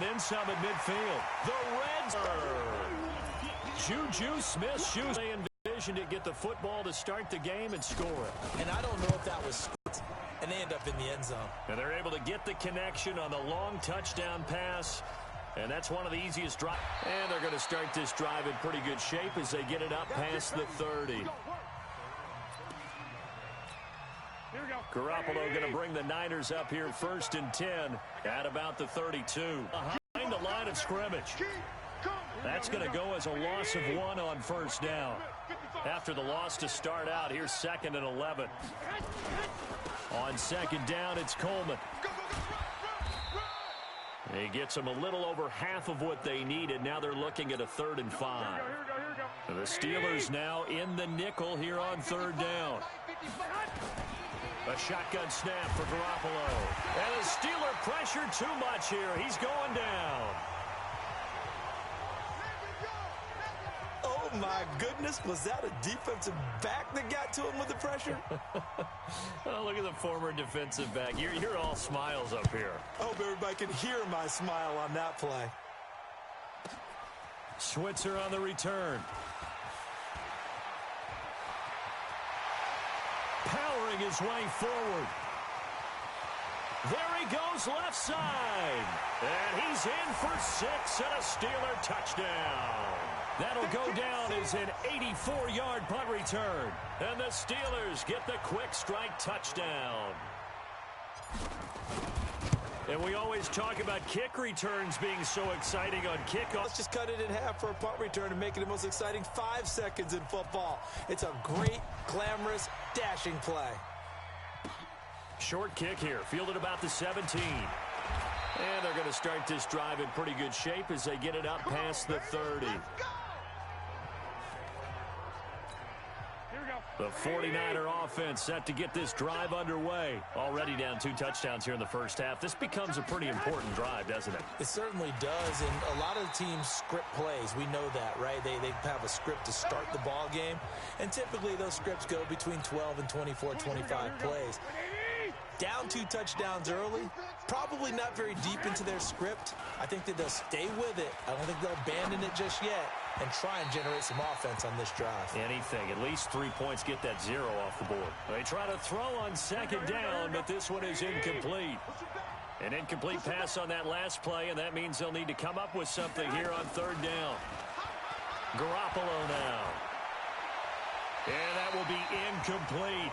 then some at midfield. The Reds. Juju Smith-Schuster. They envisioned to get the football to start the game and score it. And I don't know if that was scripted, and they end up in the end zone. And they're able to get the connection on the long touchdown pass. And that's one of the easiest drives. And they're going to start this drive in pretty good shape as they get it up past the 30. Garoppolo going to bring the Niners up here 1st and 10 at about the 32. Behind the line of scrimmage. That's going to go as a loss of 1 on 1st down. After the loss to start out, here's 2nd and 11. On 2nd down, it's Coleman. He gets them a little over half of what they needed. Now they're looking at a 3rd and 5. The Steelers now in the nickel here on 3rd down. A shotgun snap for Garoppolo. And the Steeler pressure too much here. He's going down. Oh, my goodness. Was that a defensive back that got to him with the pressure? Oh, look at the former defensive back. You're all smiles up here. I hope everybody can hear my smile on that play. Switzer on the return. Powering his way forward. There he goes left side. And he's in for 6 and a Steeler touchdown. That'll go down as an 84-yard punt return. And the Steelers get the quick strike touchdown. And we always talk about kick returns being so exciting on kickoff. Let's just cut it in half for a punt return and make it the most exciting 5 seconds in football. It's a great, glamorous, dashing play. Short kick here, fielded about the 17. And they're going to start this drive in pretty good shape as they get it up past the 30. The 49er offense set to get this drive underway. Already down 2 touchdowns here in the first half. This becomes a pretty important drive, doesn't it? It certainly does, and a lot of the teams script plays. We know that, right? They have a script to start the ball game, and typically those scripts go between 12 and 24, 25 plays. Down 2 touchdowns early, probably not very deep into their script. I think that they'll stay with it. I don't think they'll abandon it just yet and try and generate some offense on this drive. Anything. At least 3 points get that 0 off the board. They try to throw on 2nd down, but this one is incomplete. An incomplete pass on that last play, and that means they'll need to come up with something here on 3rd down. Garoppolo now. And that will be incomplete.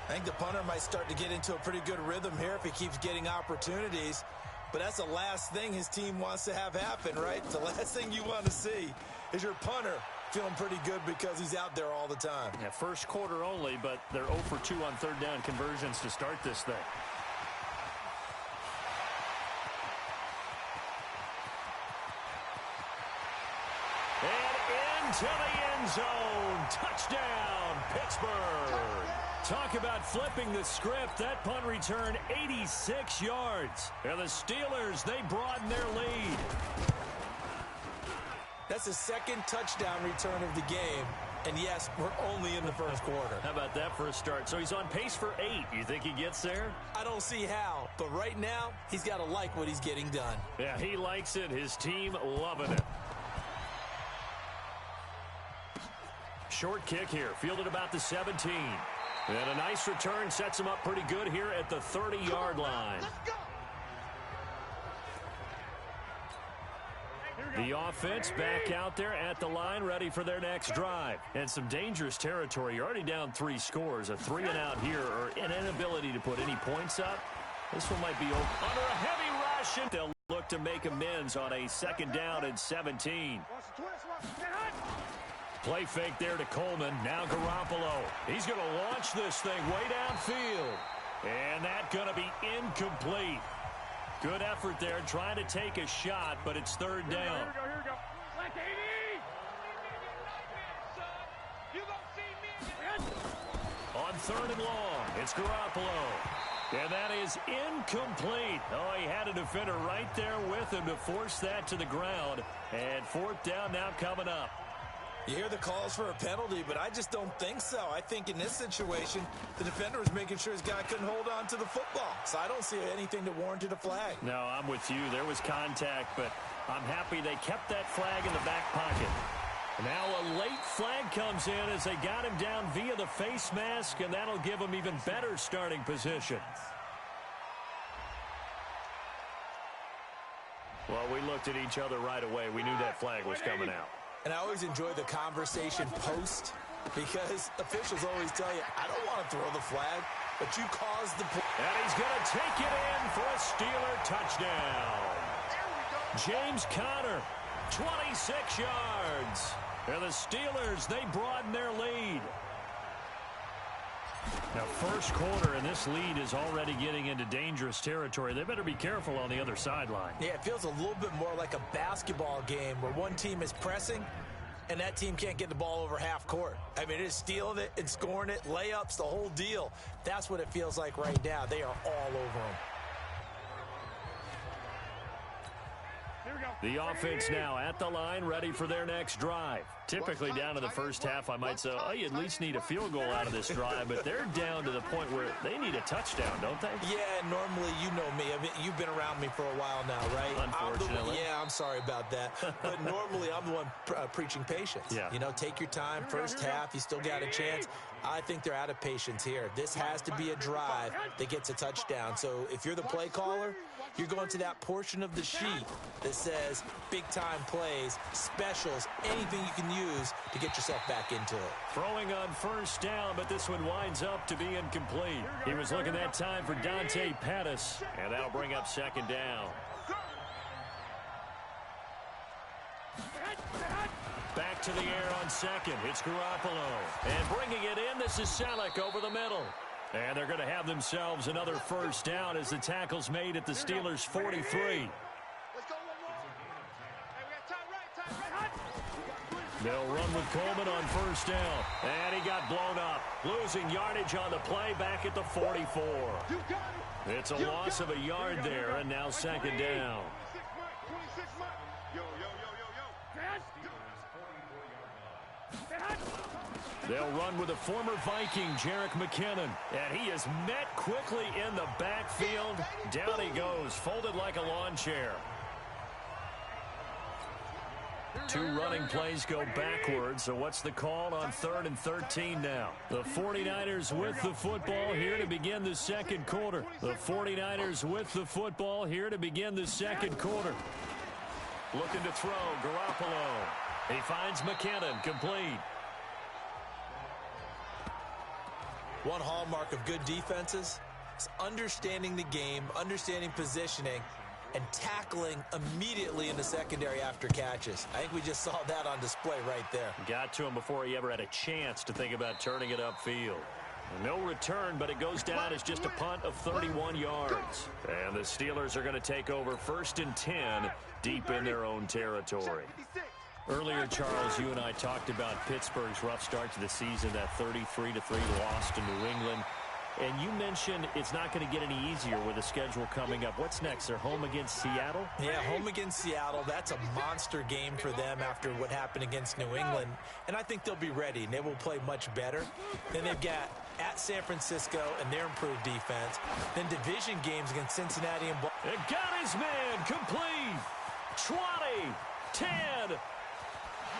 I think the punter might start to get into a pretty good rhythm here if he keeps getting opportunities. But that's the last thing his team wants to have happen, right? The last thing you want to see is your punter feeling pretty good because he's out there all the time. Yeah, first quarter only, but they're 0 for 2 on 3rd down conversions to start this thing. And into the end zone. Touchdown, Pittsburgh. Talk about flipping the script. That punt return, 86 yards. And the Steelers, they broaden their lead. That's the 2nd touchdown return of the game. And, yes, we're only in the first quarter. How about that for a start? So he's on pace for 8. You think he gets there? I don't see how. But right now, he's got to like what he's getting done. Yeah, he likes it. His team loving it. Short kick here, fielded about the 17. And a nice return sets him up pretty good here at the 30-yard line. The offense back out there at the line, ready for their next drive. And some dangerous territory. You're already down 3 scores. A 3-and-out here, or an inability to put any points up. This one might be over. Under a heavy rush, and they'll look to make amends on a 2nd down and 17. Play fake there to Coleman. Now Garoppolo. He's going to launch this thing way downfield. And that's going to be incomplete. Good effort there trying to take a shot, but it's 3rd down. Here we go. On 3rd and long, it's Garoppolo. And that is incomplete. Oh, he had a defender right there with him to force that to the ground. And 4th down now coming up. You hear the calls for a penalty, but I just don't think so. I think in this situation, the defender was making sure his guy couldn't hold on to the football. So I don't see anything that warranted a flag. No, I'm with you. There was contact, but I'm happy they kept that flag in the back pocket. Now a late flag comes in as they got him down via the face mask, and that'll give him even better starting position. Well, we looked at each other right away. We knew that flag was coming out. And I always enjoy the conversation post because officials always tell you, I don't want to throw the flag, but you caused the play. And he's going to take it in for a Steeler touchdown. James Conner, 26 yards. And the Steelers, they broaden their lead. Now, first quarter, and this lead is already getting into dangerous territory. They better be careful on the other sideline. Yeah, it feels a little bit more like a basketball game where one team is pressing and that team can't get the ball over half court. I mean, it is stealing it and scoring it, layups, the whole deal. That's what it feels like right now. They are all over them. The offense now at the line, ready for their next drive. Typically down to the first half, I might say, oh, you at least need a field goal out of this drive, but they're down to the point where they need a touchdown, don't they? Yeah, normally, you know me. I mean, you've been around me for a while now, right? Unfortunately. I'm sorry about that. But normally, I'm the one preaching patience. Yeah. You know, take your time. First half, you still got a chance. I think they're out of patience here. This has to be a drive that gets a touchdown. So if you're the play caller, you're going to that portion of the sheet that says big-time plays, specials, anything you can use to get yourself back into it. Throwing on first down, but this one winds up to be incomplete. He was looking that time for Dante Pettis, and that'll bring up second down. Back to the air on second. It's Garoppolo. And bringing it in, this is Selleck over the middle. And they're going to have themselves another first down as the tackle's made at the Steelers' 43. They'll run with Coleman on first down. And he got blown up. Losing yardage on the play back at the 44. It's a loss of a yard there, and now second down. They'll run with a former Viking, Jerick McKinnon. And he is met quickly in the backfield. Down he goes, folded like a lawn chair. Two running plays go backwards, so what's the call on 3rd and 13 now? The 49ers with the football here to begin the second quarter. The 49ers with the football here to begin the second quarter. Looking to throw, Garoppolo. He finds McKinnon, complete. One hallmark of good defenses is understanding the game, understanding positioning, and tackling immediately in the secondary after catches. I think we just saw that on display right there. Got to him before he ever had a chance to think about turning it upfield. No return, but it goes down as just a punt of 31 yards. And the Steelers are going to take over 1st and 10 deep in their own territory. Earlier, Charles, you and I talked about Pittsburgh's rough start to the season, that 33-3 loss to New England. And you mentioned it's not going to get any easier with the schedule coming up. What's next? They're home against Seattle? Yeah, home against Seattle. That's a monster game for them after what happened against New England. And I think they'll be ready, and they will play much better. Then they've got at San Francisco and their improved defense. Then division games against Cincinnati and Baltimore. It got his man complete. 20, 10,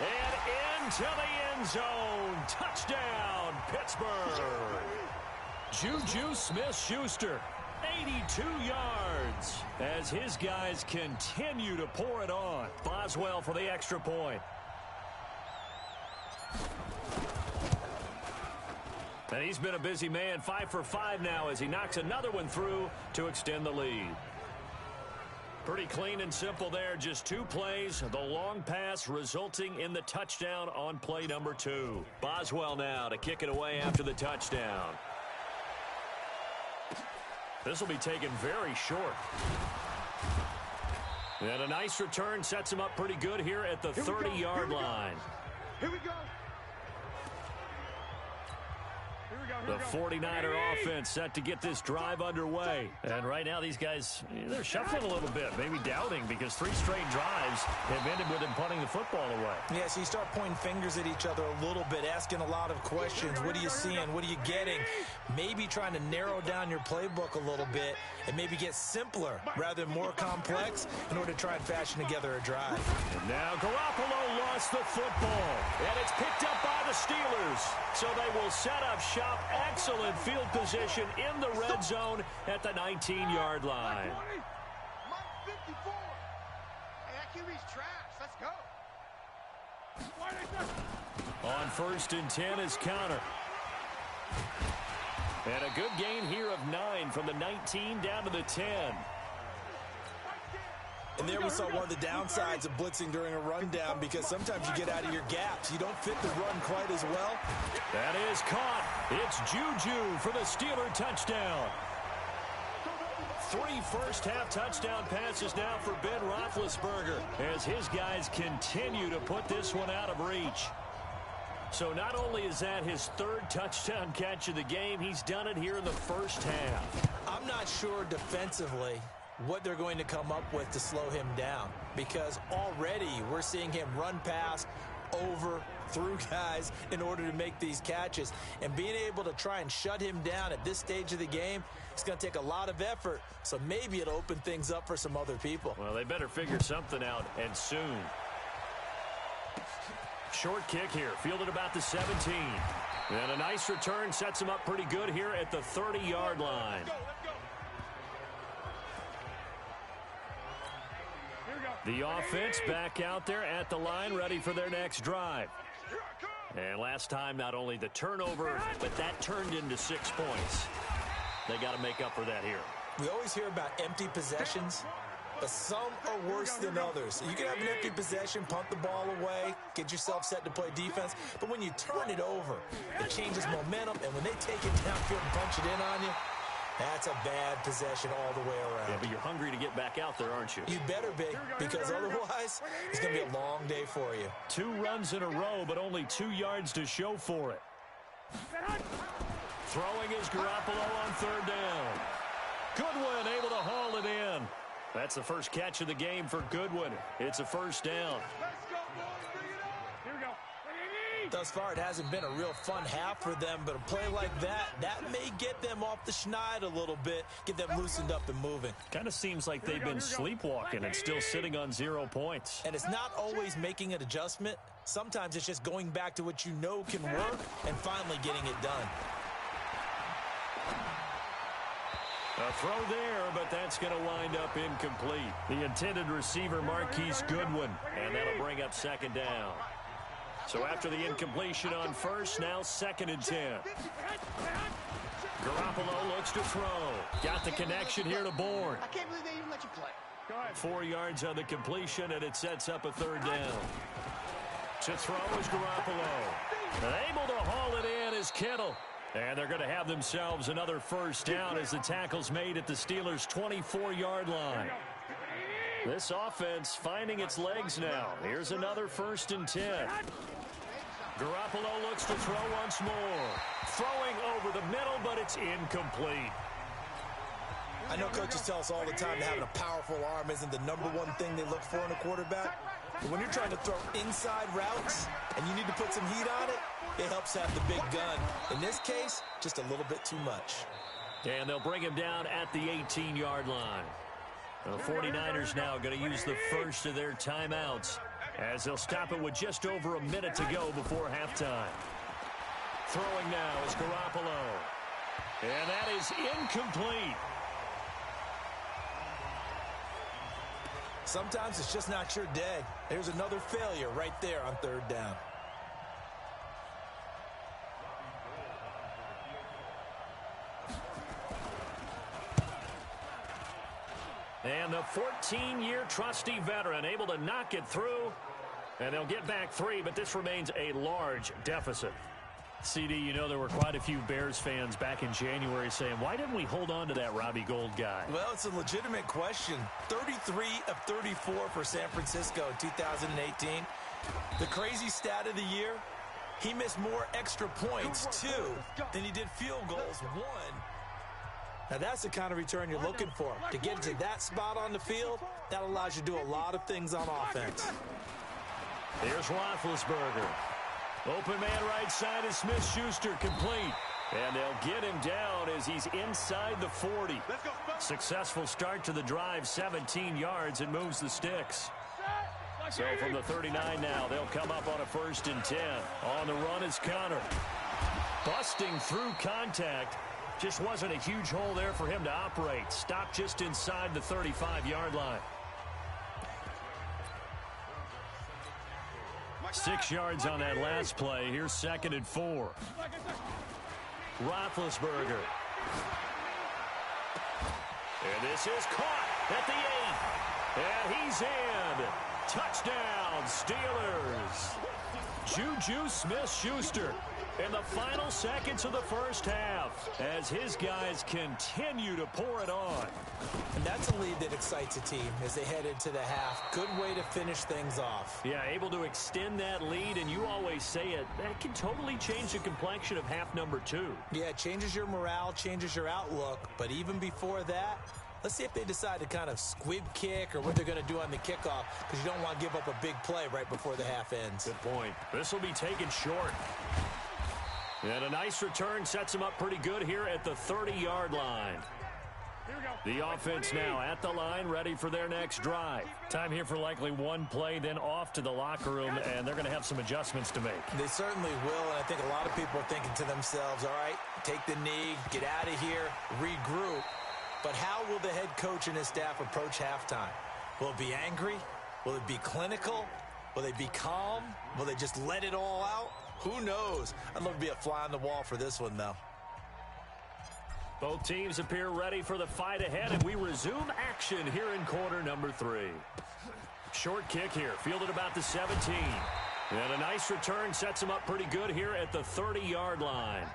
and into the end zone. Touchdown, Pittsburgh. Juju Smith-Schuster, 82 yards, as his guys continue to pour it on. Boswell for the extra point. And he's been a busy man, 5 for 5 now as he knocks another one through to extend the lead. Pretty clean and simple there, just 2 plays. The long pass resulting in the touchdown on play number 2. Boswell now to kick it away after the touchdown. This will be taken very short. And a nice return sets him up pretty good here at the 30-yard line. Here we go. The 49er offense set to get this drive underway. And right now these guys, they're shuffling a little bit, maybe doubting, because 3 straight drives have ended with them punting the football away. Yeah, so you start pointing fingers at each other a little bit, asking a lot of questions. What are you seeing? What are you getting? Maybe trying to narrow down your playbook a little bit and maybe get simpler rather than more complex in order to try and fashion together a drive. And now Garoppolo lost the football, and it's picked up by the Steelers. So they will set up shop. Excellent field position in the red zone at the 19-yard line. On 1st and 10 is Connor. And a good gain here of 9 from the 19 down to the 10. And there we saw one of the downsides of blitzing during a rundown, because sometimes you get out of your gaps. You don't fit the run quite as well. That is caught. It's Juju for the Steeler touchdown. 3 first-half touchdown passes now for Ben Roethlisberger as his guys continue to put this one out of reach. So not only is that his 3rd touchdown catch of the game, he's done it here in the first half. I'm not sure defensively what they're going to come up with to slow him down, because already we're seeing him run past, over, through guys in order to make these catches. And being able to try and shut him down at this stage of the game, it's going to take a lot of effort. So maybe it'll open things up for some other people. Well, they better figure something out, and soon. Short kick here, fielded about the 17. And a nice return sets him up pretty good here at the 30-yard line. The offense back out there at the line, ready for their next drive. And last time, not only the turnover, but that turned into 6 points. They got to make up for that here. We always hear about empty possessions, but some are worse than others. You can have an empty possession, punt the ball away, get yourself set to play defense, but when you turn it over, it changes momentum, and when they take it downfield and punch it in on you, that's a bad possession all the way around. Yeah, but you're hungry to get back out there, aren't you? You better be, because otherwise it's going to be a long day for you. 2 runs in a row, but only 2 yards to show for it. Throwing is Garoppolo on 3rd down. Goodwin able to haul it in. That's the first catch of the game for Goodwin. It's a 1st down. Thus far, it hasn't been a real fun half for them, but a play like that may get them off the schneid a little bit, get them loosened up and moving. Kind of seems like they've been sleepwalking and still sitting on 0 points. And it's not always making an adjustment. Sometimes it's just going back to what you know can work and finally getting it done. A throw there, but that's going to wind up incomplete. The intended receiver, Marquise Goodwin, and that'll bring up 2nd down. So after the incompletion on 1st, now 2nd and 10. Garoppolo looks to throw. Got the connection here to Bourne. I can't believe they even let you play. Go ahead. 4 yards on the completion, and it sets up a 3rd down. To throw is Garoppolo. And able to haul it in is Kittle. And they're going to have themselves another 1st down as the tackle's made at the Steelers' 24-yard line. This offense finding its legs now. Here's another 1st and 10. Garoppolo looks to throw once more. Throwing over the middle, but it's incomplete. I know coaches tell us all the time that having a powerful arm isn't the #1 thing they look for in a quarterback. But when you're trying to throw inside routes and you need to put some heat on it, it helps have the big gun. In this case, just a little bit too much. And they'll bring him down at the 18-yard line. The 49ers now going to use the first of their timeouts as they'll stop it with just over a minute to go before halftime. Throwing now is Garoppolo. And that is incomplete. Sometimes it's just not your day. There's another failure right there on 3rd down. And the 14-year trusty veteran able to knock it through. And they'll get back 3, but this remains a large deficit. CD, you know there were quite a few Bears fans back in January saying, why didn't we hold on to that Robbie Gould guy? Well, it's a legitimate question. 33 of 34 for San Francisco in 2018. The crazy stat of the year, He missed more extra points, 2, than he did field goals, 1. Now, that's the kind of return you're looking for. To get to that spot on the field, that allows you to do a lot of things on offense. Here's Roethlisberger. Open man right side is Smith-Schuster, complete. And they'll get him down as he's inside the 40. Successful start to the drive, 17 yards, and moves the sticks. So from the 39 now, they'll come up on a 1st and 10. On the run is Connor. Busting through contact. Just wasn't a huge hole there for him to operate. Stopped just inside the 35-yard line. 6 yards on that last play. Here's 2nd and 4. Roethlisberger. And this is caught at the 8. And he's in. Touchdown, Steelers. Juju Smith-Schuster in the final seconds of the first half as his guys continue to pour it on. And that's a lead that excites a team as they head into the half. Good way to finish things off. Yeah, able to extend that lead, and you always say it, that can totally change the complexion of half number 2. Yeah, it changes your morale, changes your outlook, but even before that, let's see if they decide to kind of squib kick or what they're going to do on the kickoff, because you don't want to give up a big play right before the half ends. Good point. This will be taken short. And a nice return sets them up pretty good here at the 30-yard line. The offense now at the line, ready for their next drive. Time here for likely one play, then off to the locker room, and they're going to have some adjustments to make. They certainly will, and I think a lot of people are thinking to themselves, all right, take the knee, get out of here, regroup. But how will the head coach and his staff approach halftime? Will it be angry? Will it be clinical? Will they be calm? Will they just let it all out? Who knows? I'd love to be a fly on the wall for this one, though. Both teams appear ready for the fight ahead, and we resume action here in quarter number 3. Short kick here, fielded about the 17. And a nice return sets them up pretty good here at the 30-yard line.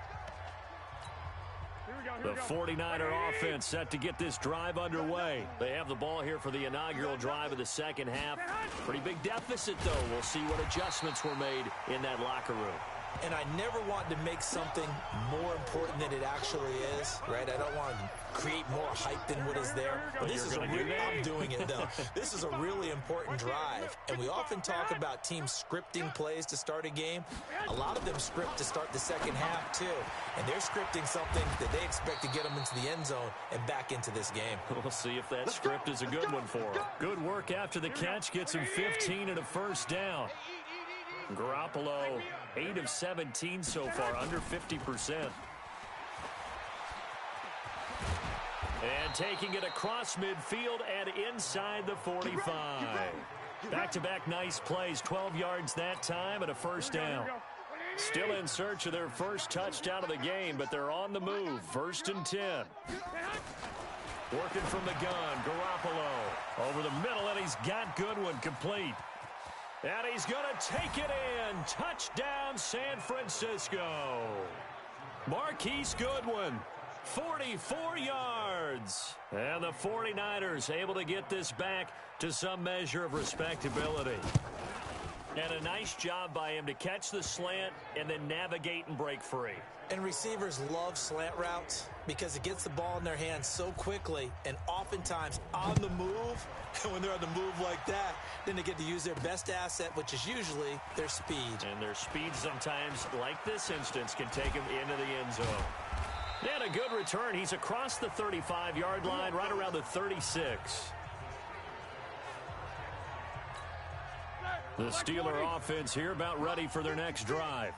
The 49er offense set to get this drive underway. They have the ball here for the inaugural drive of the second half. Pretty big deficit, though. We'll see what adjustments were made in that locker room. And I never want to make something more important than it actually is, right? I don't want to create more hype than what is there. But this is I'm doing it, though. This is a really important drive. And we often talk about teams scripting plays to start a game. A lot of them script to start the second half, too. And they're scripting something that they expect to get them into the end zone and back into this game. We'll see if that script is a good one for them. Good work after the catch. Gets him 15 and a first down. Garoppolo, 8 of 17 so far, under 50%. And taking it across midfield and inside the 45. Back-to-back nice plays, 12 yards that time and a first down. Still in search of their first touchdown of the game, but they're on the move. 1st and 10. Working from the gun, Garoppolo. Over the middle, and he's got Goodwin complete. And he's going to take it in. Touchdown, San Francisco. Marquise Goodwin, 44 yards. And the 49ers able to get this back to some measure of respectability. And a nice job by him to catch the slant and then navigate and break free. And receivers love slant routes because it gets the ball in their hands so quickly and oftentimes on the move. And when they're on the move like that, then they get to use their best asset, which is usually their speed. And their speed sometimes, like this instance, can take them into the end zone. And a good return. He's across the 35-yard line, right around the 36. The Steeler offense here about ready for their next drive.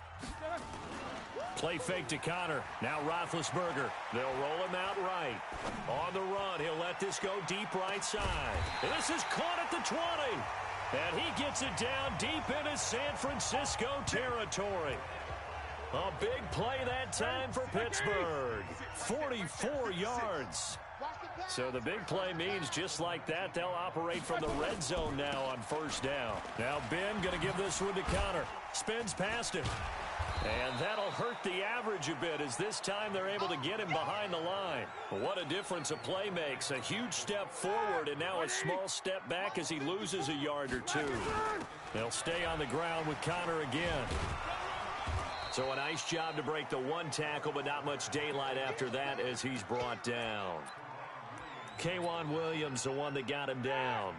Play fake to Connor. Now Roethlisberger. They'll roll him out right. On the run, he'll let this go deep right side. And this is caught at the 20. And he gets it down deep into San Francisco territory. A big play that time for Pittsburgh. 44 yards. So the big play means just like that, they'll operate from the red zone now on first down. Now Ben going to give this one to Connor. Spins past him. And that'll hurt the average a bit as this time they're able to get him behind the line. What a difference a play makes. A huge step forward and now a small step back as he loses a yard or two. They'll stay on the ground with Connor again. So a nice job to break the one tackle, but not much daylight after that as he's brought down. K'Wan Williams, the one that got him down.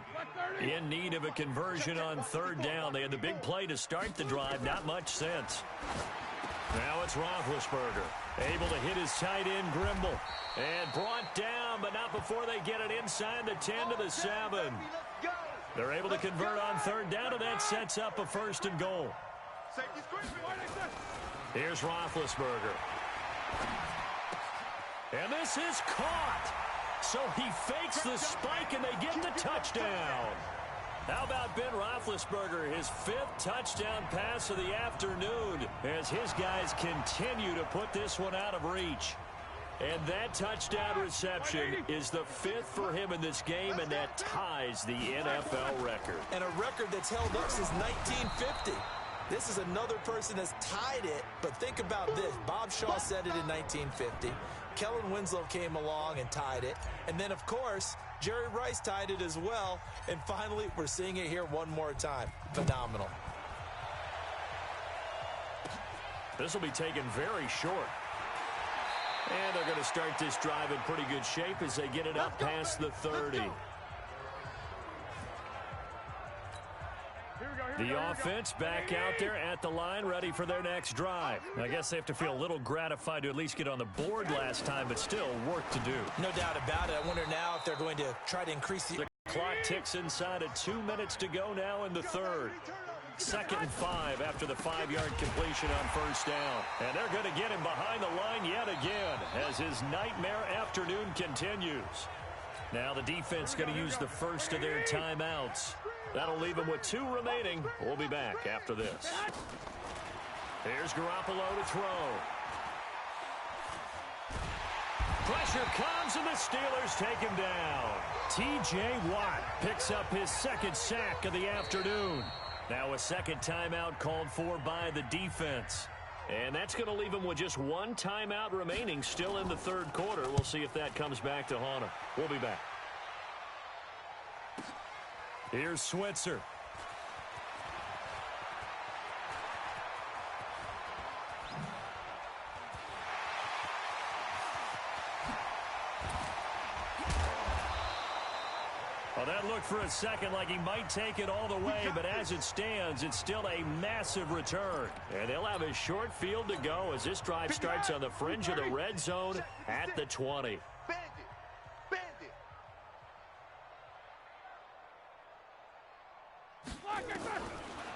In need of a conversion on third down. They had the big play to start the drive. Not much since. Now it's Roethlisberger. Able to hit his tight end, Grimble. And brought down, but not before they get it inside the 10 to the 7. They're able to convert on third down, and that sets up a 1st and goal. Here's Roethlisberger. And this is caught. So he fakes the spike, and they get the touchdown. How about Ben Roethlisberger, his 5th touchdown pass of the afternoon, as his guys continue to put this one out of reach. And that touchdown reception is the 5th for him in this game, and that ties the NFL record. And a record that's held up since 1950. This is another person that's tied it, but think about this. Bob Shaw said it in 1950. Kellen Winslow came along and tied it. And then, of course, Jerry Rice tied it as well. And finally, we're seeing it here one more time. Phenomenal. This will be taken very short. And they're going to start this drive in pretty good shape as they get it up past the 30. The offense back out there at the line, ready for their next drive. I guess they have to feel a little gratified to at least get on the board last time, but still work to do. No doubt about it. I wonder now if they're going to try to increase the clock ticks inside of 2 minutes to go now in the third. 2nd and 5 after the 5-yard completion on 1st down. And they're going to get him behind the line yet again as his nightmare afternoon continues. Now the defense going to use the first of their timeouts. That'll leave them with 2 remaining. We'll be back after this. Here's Garoppolo to throw. Pressure comes, and the Steelers take him down. T.J. Watt picks up his 2nd sack of the afternoon. Now a 2nd timeout called for by the defense. And that's going to leave him with just 1 timeout remaining still in the 3rd quarter. We'll see if that comes back to haunt him. We'll be back. Here's Switzer. Well, that looked for a second like he might take it all the way, but as it stands, it's still a massive return. And they'll have a short field to go as this drive starts on the fringe of the red zone at the 20.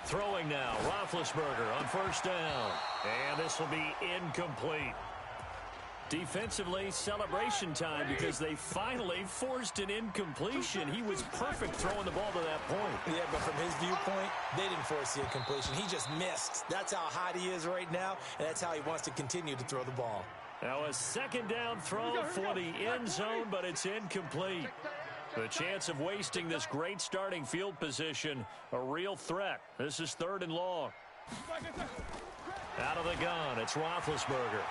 Throwing now, Roethlisberger on 1st down. And this will be incomplete. Defensively, celebration time because they finally forced an incompletion. He was perfect throwing the ball to that point. Yeah, but from his viewpoint, they didn't force the incompletion. He just missed. That's how hot he is right now, and that's how he wants to continue to throw the ball. Now a 2nd down throw for the end zone, but it's incomplete. The chance of wasting this great starting field position, a real threat. This is 3rd and long. Out of the gun, it's Roethlisberger.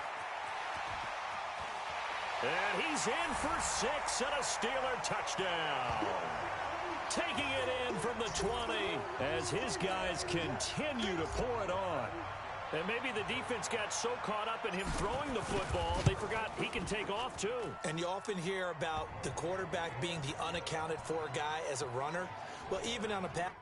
And he's in for 6 and a Steeler touchdown. Taking it in from the 20 as his guys continue to pour it on. And maybe the defense got so caught up in him throwing the football, they forgot he can take off too. And you often hear about the quarterback being the unaccounted for guy as a runner. Well, even on a pass.